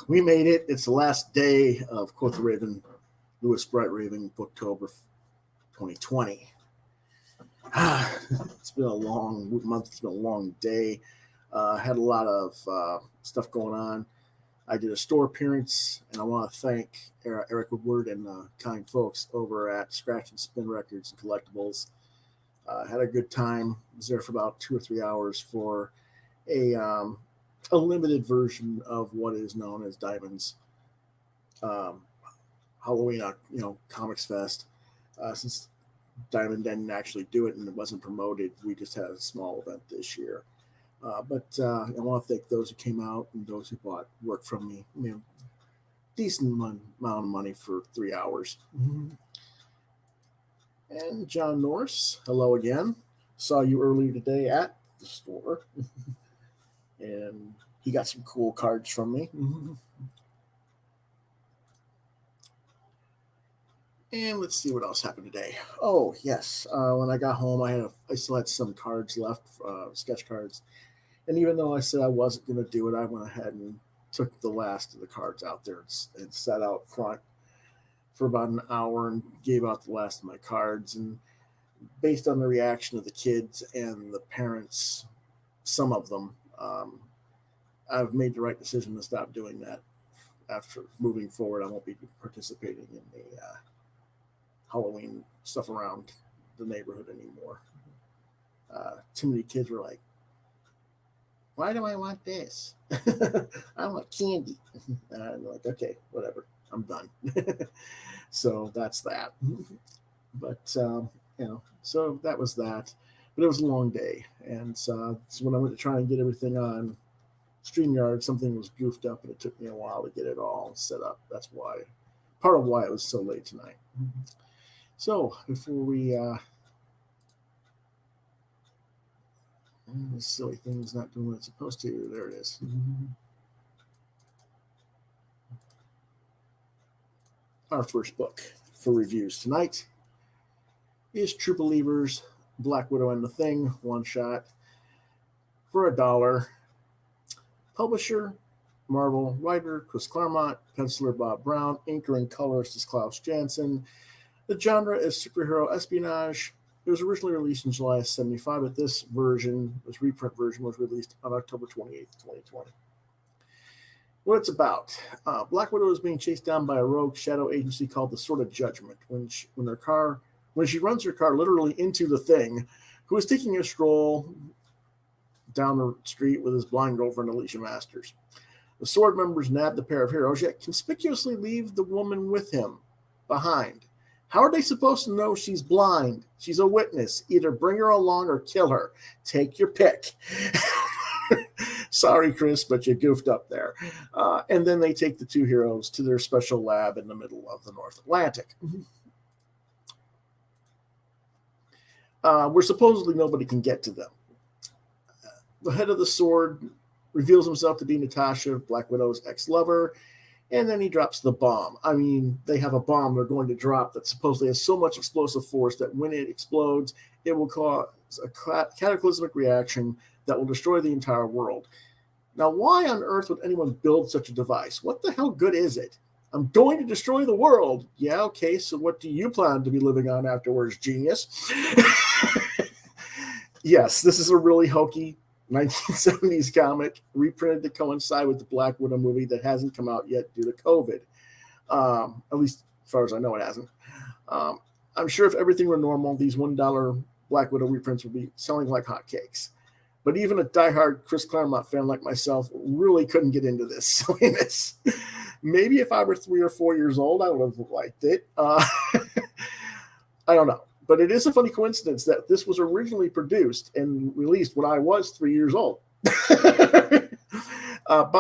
we made it. It's the last day of Quoth Raven, Lewis Bright Raven, Booktober 2020. It's been a long month. It's been a long day. Had a lot of stuff going on. I did a store appearance, and I want to thank Eric Woodward and the kind folks over at Scratch and Spin Records and Collectibles. Had a good time. Was there for about 2 or 3 hours for a limited version of what is known as Diamond's Halloween, Comics Fest. Since Diamond didn't actually do it and it wasn't promoted, we just had a small event this year. But I want to thank those who came out and those who bought work from me. Decent amount of money for 3 hours. Mm-hmm. And John Norris, hello again. Saw you earlier today at the store. And he got some cool cards from me. Mm-hmm. And let's see what else happened today. Oh, yes. When I got home, I still had some cards left, sketch cards. And even though I said I wasn't going to do it, I went ahead and took the last of the cards out there and sat out front for about an hour and gave out the last of my cards. And based on the reaction of the kids and the parents, some of them, I've made the right decision to stop doing that. After moving forward, I won't be participating in the Halloween stuff around the neighborhood anymore. Too many kids were like, why do I want this? I want candy. And I'm like, okay, whatever. I'm done. So that's that. But, so that was that. But it was a long day. And so when I went to try and get everything on StreamYard, something was goofed up and it took me a while to get it all set up. That's why, part of why it was so late tonight. So before we, this silly thing's not doing what it's supposed to. There it is. Our first book for reviews tonight is True Believers, Black Widow and the Thing, one shot for $1. Publisher, Marvel. Writer, Chris Claremont. Penciler, Bob Brown. Inker and colorist is Klaus Janson. The genre is superhero espionage. It was originally released in July of 1975, but this reprint version, was released on October 28th, 2020. What it's about. Black Widow is being chased down by a rogue shadow agency called the Sword of Judgment when she runs her car literally into the Thing, who is taking a stroll down the street with his blind girlfriend, Alicia Masters. The Sword members nab the pair of heroes, yet conspicuously leave the woman with him behind. How are they supposed to know she's blind? She's a witness. Either bring her along or kill her. Take your pick. Sorry, Chris, but you goofed up there. And then they take the two heroes to their special lab in the middle of the North Atlantic. Where supposedly nobody can get to them. The head of the Sword reveals himself to be Natasha, Black Widow's ex-lover, and then he drops the bomb. I mean, they have a bomb they're going to drop that supposedly has so much explosive force that when it explodes, it will cause a cataclysmic reaction that will destroy the entire world. Now, why on earth would anyone build such a device? What the hell good is it? I'm going to destroy the world. Yeah, okay, so what do you plan to be living on afterwards, genius? Yes, this is a really hokey 1970s comic reprinted to coincide with the Black Widow movie that hasn't come out yet due to COVID. At least as far as I know, it hasn't. I'm sure if everything were normal, these $1 Black Widow reprints would be selling like hotcakes. But even a diehard Chris Claremont fan like myself really couldn't get into this silliness. Maybe if I were 3 or 4 years old, I would have liked it. I don't know. But it is a funny coincidence that this was originally produced and released when I was 3 years old. Bob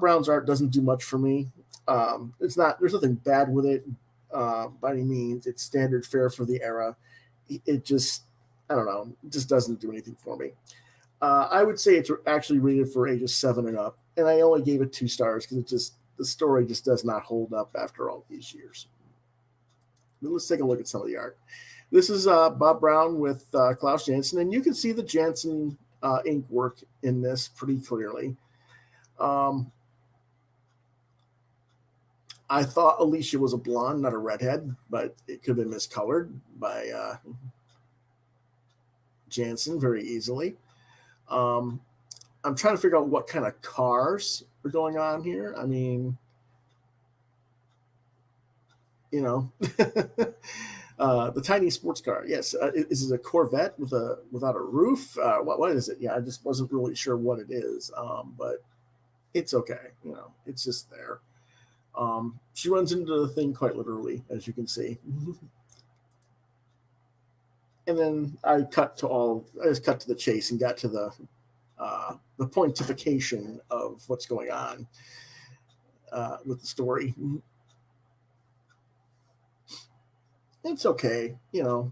Brown's art doesn't do much for me. There's nothing bad with it by any means. It's standard fare for the era. It just, I don't know, it just doesn't do anything for me. I would say it's actually rated for ages 7 and up, and I only gave it 2 stars because the story just does not hold up after all these years. But let's take a look at some of the art. This is Bob Brown with Klaus Janson, and you can see the Janson ink work in this pretty clearly. I thought Alicia was a blonde, not a redhead, but it could have been miscolored by Jansen very easily. I'm trying to figure out what kind of cars are going on here. I mean, you know, the tiny sports car. Yes, is it a Corvette without a roof? What is it? Yeah, I just wasn't really sure what it is, but it's okay. You know, it's just there. She runs into the thing quite literally, as you can see. And then I just cut to the chase and got to the pointification of what's going on with the story. It's okay, you know.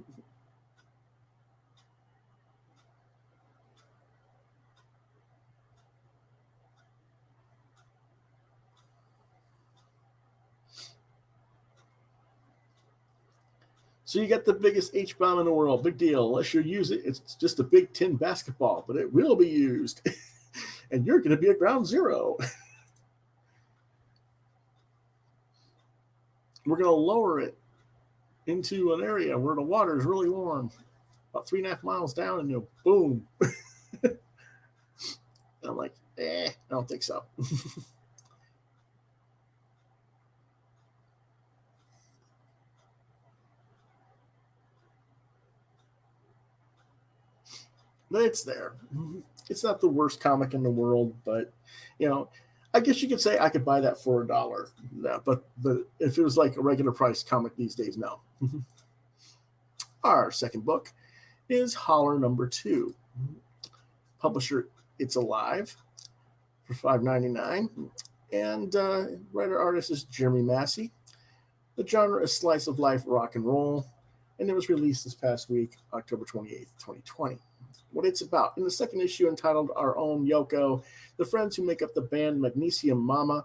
So you got the biggest H bomb in the world. Big deal. Unless you use it, it's just a big tin basketball, but it will be used. And you're going to be at ground zero. We're going to lower it into an area where the water is really warm, about 3.5 miles down, and boom. I'm like, I don't think so. But it's there. It's not the worst comic in the world, but I guess you could say I could buy that for $1. Yeah, but if it was like a regular price comic these days, no. Our second book is Holler #2. Publisher It's Alive for $5.99, and writer artist is Jeremy Massey. The genre is slice of life rock and roll, and it was released this past week, October 28th, 2020. What it's about. In the second issue entitled Our Own Yoko, the friends who make up the band Magnesium Mama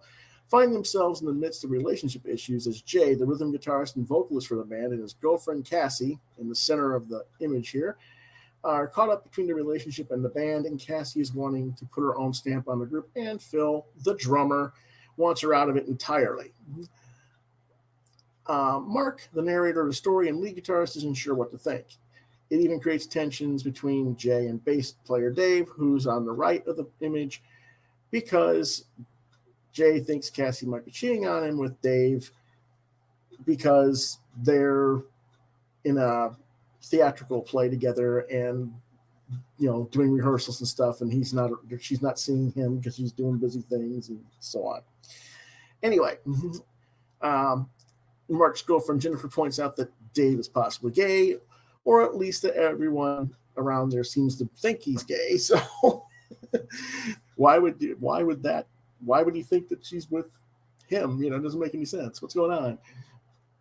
find themselves in the midst of relationship issues as Jay, the rhythm guitarist and vocalist for the band, and his girlfriend Cassie, in the center of the image here, are caught up between the relationship and the band, and Cassie is wanting to put her own stamp on the group, and Phil, the drummer, wants her out of it entirely. Mark, the narrator of the story and lead guitarist, isn't sure what to think. It even creates tensions between Jay and bass player Dave, who's on the right of the image, because Jay thinks Cassie might be cheating on him with Dave because they're in a theatrical play together and doing rehearsals and stuff, and she's not seeing him because she's doing busy things and so on. Anyway, Mark's girlfriend Jennifer points out that Dave is possibly gay, or at least that everyone around there seems to think he's gay. So why would he think that she's with him? It doesn't make any sense. What's going on?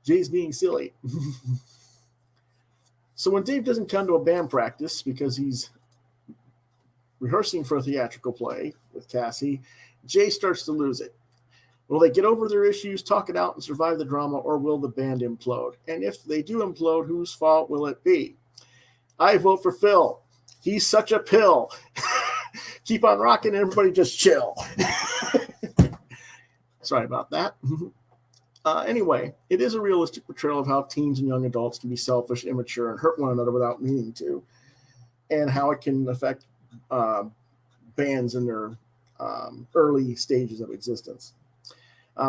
Jay's being silly. So when Dave doesn't come to a band practice because he's rehearsing for a theatrical play with Cassie, Jay starts to lose it. Will they get over their issues, talk it out, and survive the drama, or will the band implode? And if they do implode, whose fault will it be? I vote for Phil. He's such a pill. Keep on rocking, everybody just chill. Sorry about that. Anyway, it is a realistic portrayal of how teens and young adults can be selfish, immature, and hurt one another without meaning to, and how it can affect bands in their early stages of existence.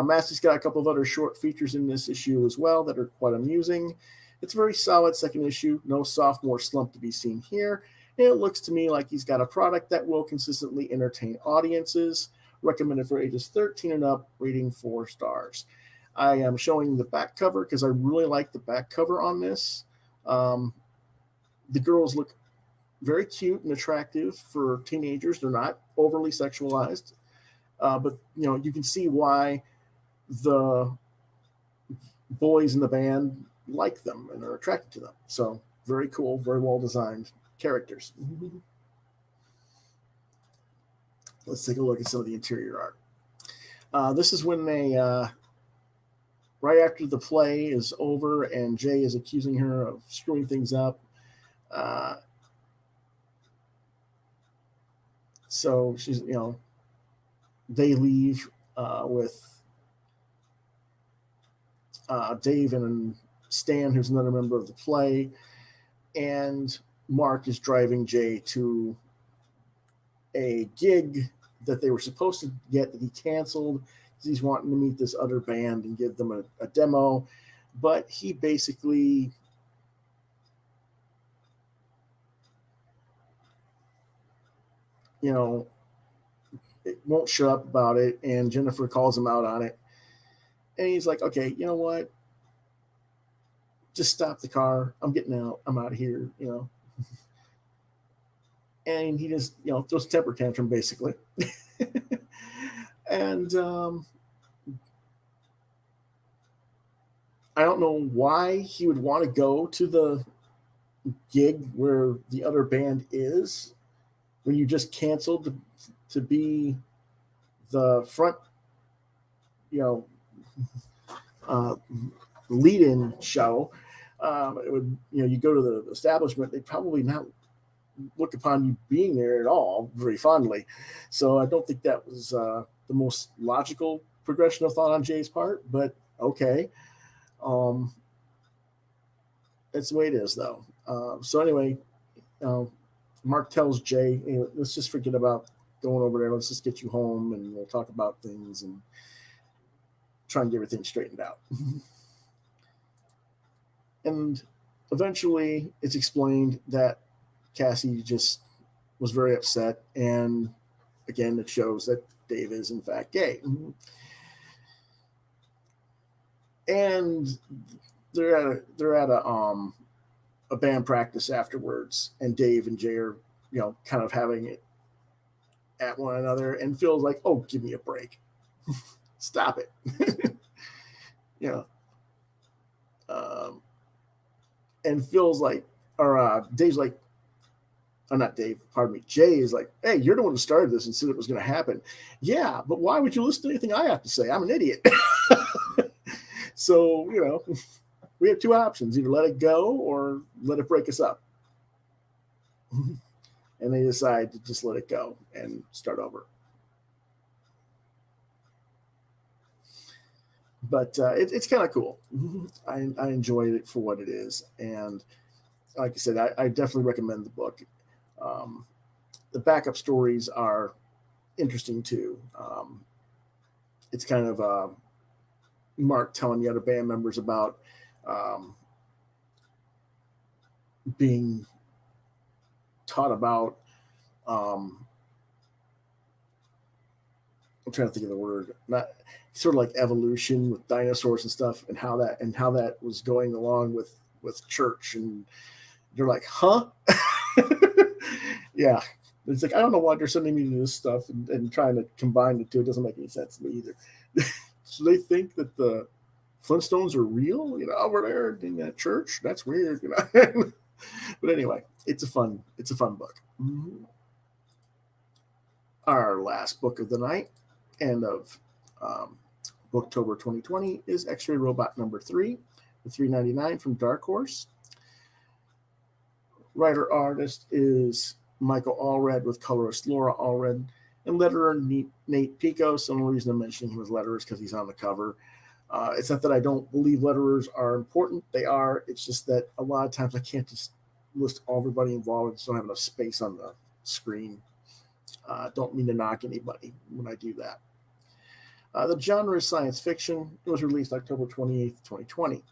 Massey's got a couple of other short features in this issue as well that are quite amusing. It's a very solid second issue, no sophomore slump to be seen here, and it looks to me like he's got a product that will consistently entertain audiences. Recommended for ages 13 and up, rating 4 stars. I am showing the back cover because I really like the back cover on this. The girls look very cute and attractive for teenagers. They're not overly sexualized, but you can see why the boys in the band like them and are attracted to them. So very cool, very well designed characters. Let's take a look at some of the interior art. This is when they, right after the play is over and Jay is accusing her of screwing things up. So she's, they leave with Dave and Stan, who's another member of the play, and Mark is driving Jay to a gig that they were supposed to get that he canceled because he's wanting to meet this other band and give them a demo. But he basically it won't shut up about it, and Jennifer calls him out on it. And he's like, okay, you know what? Just stop the car. I'm getting out. I'm out of here, And he just, throws a temper tantrum, basically. And I don't know why he would want to go to the gig where the other band is when you just canceled to be the front, lead-in show. It would, you go to the establishment, they'd probably not look upon you being there at all very fondly. So I don't think that was the most logical progression of thought on Jay's part, but okay. That's the way it is, though. So anyway, Mark tells Jay, hey, let's just forget about going over there. Let's just get you home and we'll talk about things and try and get everything straightened out. And eventually it's explained that Cassie just was very upset. And again, it shows that Dave is in fact gay. And they're at a band practice afterwards, and Dave and Jay are, kind of having it at one another, and feels like, oh, give me a break. Stop it. And feels like, or Dave's like, not Dave, pardon me. Jay is like, hey, you're the one who started this and said it was going to happen. Yeah, but why would you listen to anything I have to say? I'm an idiot. So, we have two options: either let it go or let it break us up. And they decide to just let it go and start over. But it's kind of cool. I enjoyed it for what it is. And like I said, I definitely recommend the book. The backup stories are interesting too. It's kind of Mark telling the other band members about being taught about I'm trying to think of the word, not sort of like evolution with dinosaurs and stuff, and how that was going along with church. And they're like, huh? Yeah. It's like, I don't know why they're sending me to this stuff and trying to combine the two. It doesn't make any sense to me either. So they think that the Flintstones are real, over there in that church. That's weird, But anyway, it's a fun book. Our last book of the night and of Booktober 2020 is X-Ray Robot number 3, the $3.99 from Dark Horse. Writer artist is Michael Allred with colorist Laura Allred and letterer Nate Pico. So the only reason I'm mentioning him as letterer is because he's on the cover. It's not that I don't believe letterers are important. They are. It's just that a lot of times I can't just list everybody involved. I just don't have enough space on the screen. Don't mean to knock anybody when I do that. The genre is science fiction. It was released October 28th, 2020.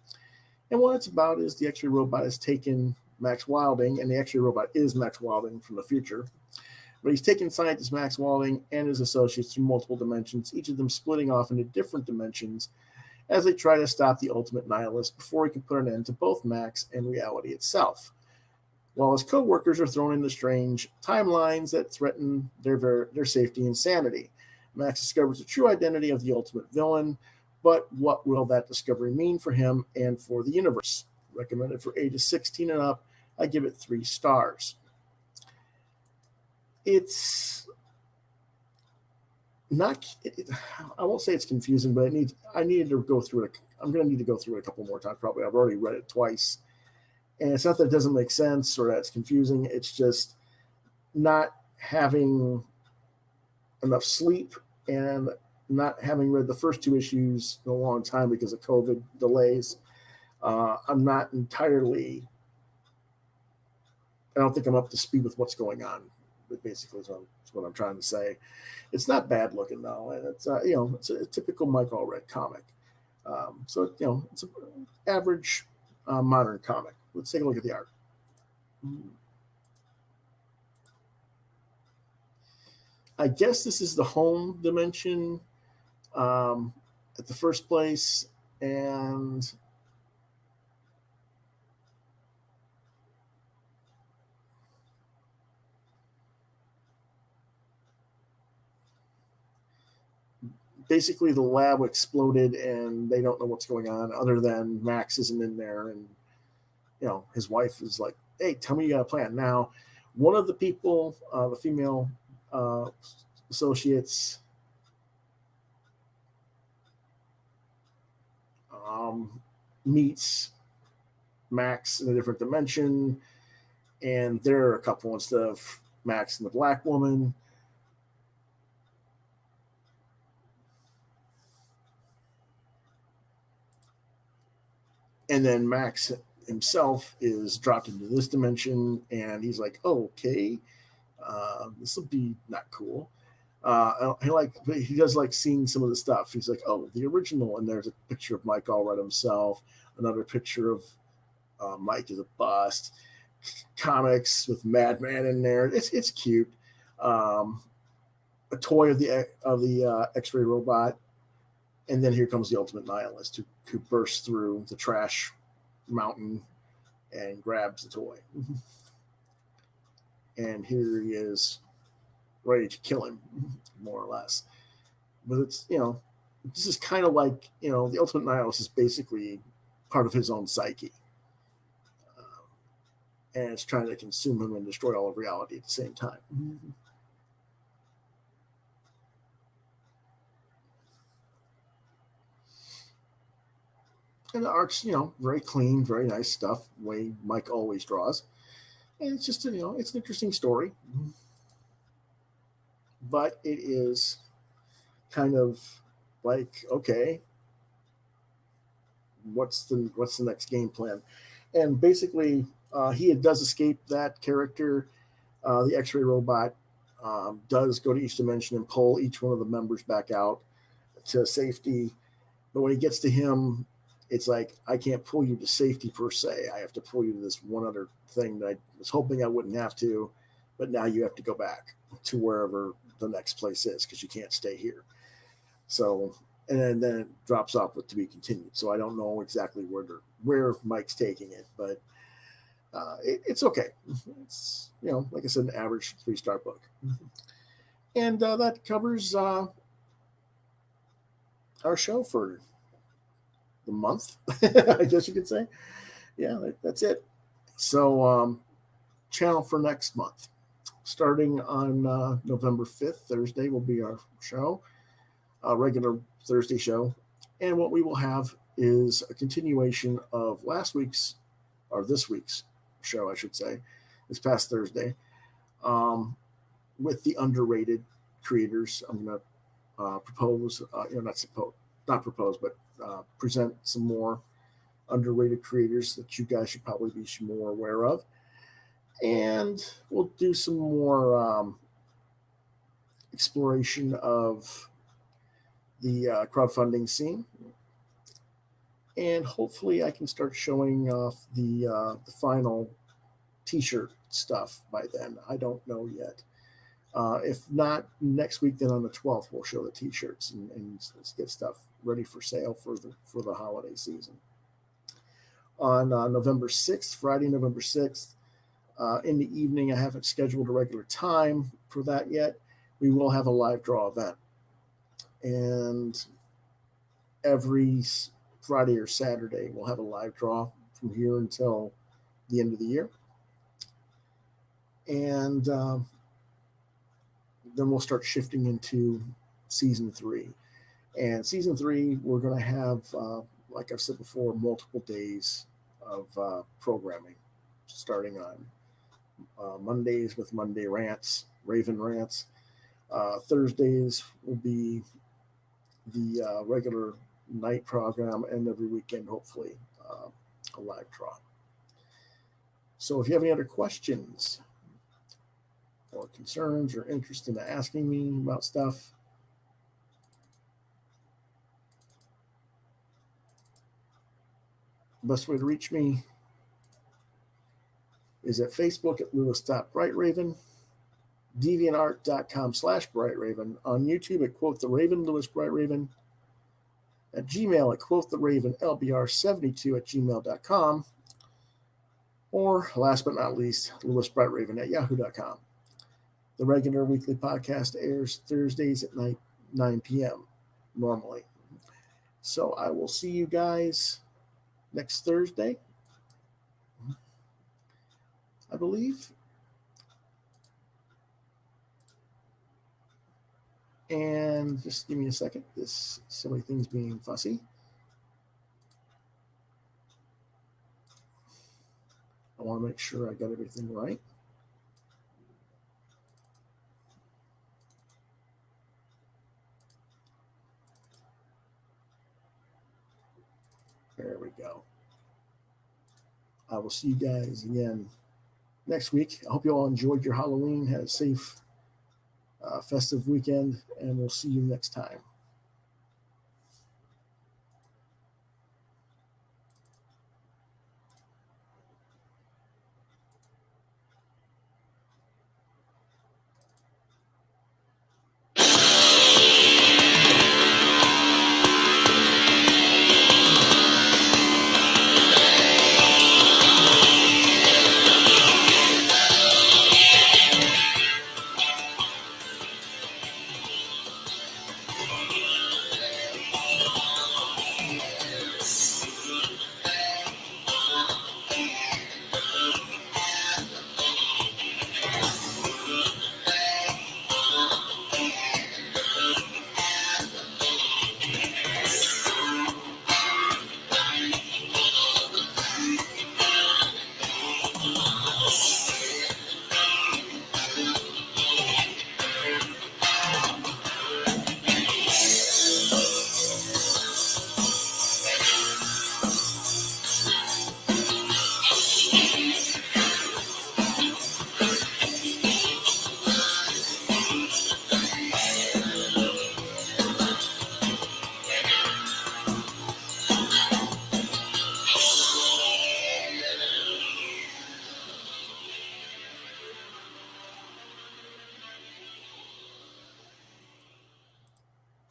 And what it's about is the X-Ray Robot has taken Max Wilding, and the X-Ray Robot is Max Wilding from the future. But he's taken scientist Max Wilding and his associates through multiple dimensions, each of them splitting off into different dimensions as they try to stop the ultimate nihilist before he can put an end to both Max and reality itself. While his co-workers are thrown into strange timelines that threaten their safety and sanity. Max discovers the true identity of the ultimate villain, but what will that discovery mean for him and for the universe? Recommended for ages 16 and up. I give it 3 stars. It's not, I won't say it's confusing, but I needed to go through it. I'm going to need to go through it a couple more times probably. I've already read it twice. And it's not that it doesn't make sense or that it's confusing. It's just not having enough sleep and not having read the first two issues in a long time because of COVID delays, I'm not entirely. I don't think I'm up to speed with what's going on. But basically, is what I'm trying to say. It's not bad looking though, and it's it's a typical Mike Allred comic. So it's an average modern comic. Let's take a look at the art. I guess this is the home dimension at the first place, and basically the lab exploded and they don't know what's going on other than Max isn't in there, and his wife is like, hey, tell me you got a plan. Now one of the people, the female associates, meets Max in a different dimension, and they're a couple instead of Max and the black woman. And then Max himself is dropped into this dimension, and he's like, oh, okay, this will be not cool. He does like seeing some of the stuff. He's like, oh, the original, and there's a picture of Mike Allred himself, another picture of Mike as a bust, comics with Madman in there. It's cute. A toy of the X-ray robot, and then here comes the ultimate nihilist who bursts through the trash mountain and grabs the toy. And here he is, ready to kill him, more or less. But it's, this is kind of like, the ultimate nihilist is basically part of his own psyche. And it's trying to consume him and destroy all of reality at the same time. And the art's, very clean, very nice stuff, way Mike always draws. And it's just, it's an interesting story. But it is kind of like, okay, what's the next game plan? And basically, he does escape that character. The X-ray robot does go to each dimension and pull each one of the members back out to safety. But when he gets to him, it's like, I can't pull you to safety per se. I have to pull you to this one other thing that I was hoping I wouldn't have to, but now you have to go back to wherever the next place is because you can't stay here. So, and then it drops off with to be continued. So I don't know exactly where Mike's taking it, but it's okay. It's, like I said, an average 3-star book. And that covers our show for the month, I guess you could say. Yeah, that's it. So, channel for next month. Starting on November 5th, Thursday, will be our show, a regular Thursday show. And what we will have is a continuation of this week's show, I should say, this past Thursday, with the underrated creators. I'm going to propose, not propose, but present some more underrated creators that you guys should probably be more aware of. And we'll do some more exploration of the crowdfunding scene. And hopefully I can start showing off the final t-shirt stuff by then. I don't know yet. If not next week, then on the 12th, we'll show the t-shirts and let's get stuff ready for sale for the holiday season. On November 6th, Friday, November 6th, in the evening, I haven't scheduled a regular time for that yet. We will have a live draw event. And every Friday or Saturday, we'll have a live draw from here until the end of the year. And then we'll start shifting into season 3. And season 3, we're going to have, like I've said before, multiple days of programming, starting on Mondays with Monday rants, Raven rants. Thursdays will be the regular night program, and every weekend, hopefully, a live draw. So if you have any other questions or concerns or interest in asking me about stuff, the best way to reach me is at Facebook at Lewis.BrightRaven, DeviantArt.com/BrightRaven, on YouTube at Quoth the Raven, Lewis Brightraven, at Gmail at QuothTheRavenLBR72 at gmail.com, or last but not least, Lewis Brightraven at yahoo.com. The regular weekly podcast airs Thursdays at 9 p.m. normally. So I will see you guys next Thursday, I believe. And just give me a second. This so many things being fussy. I want to make sure I got everything right. There we go. I will see you guys again next week. I hope you all enjoyed your Halloween, had a safe, festive weekend, and we'll see you next time.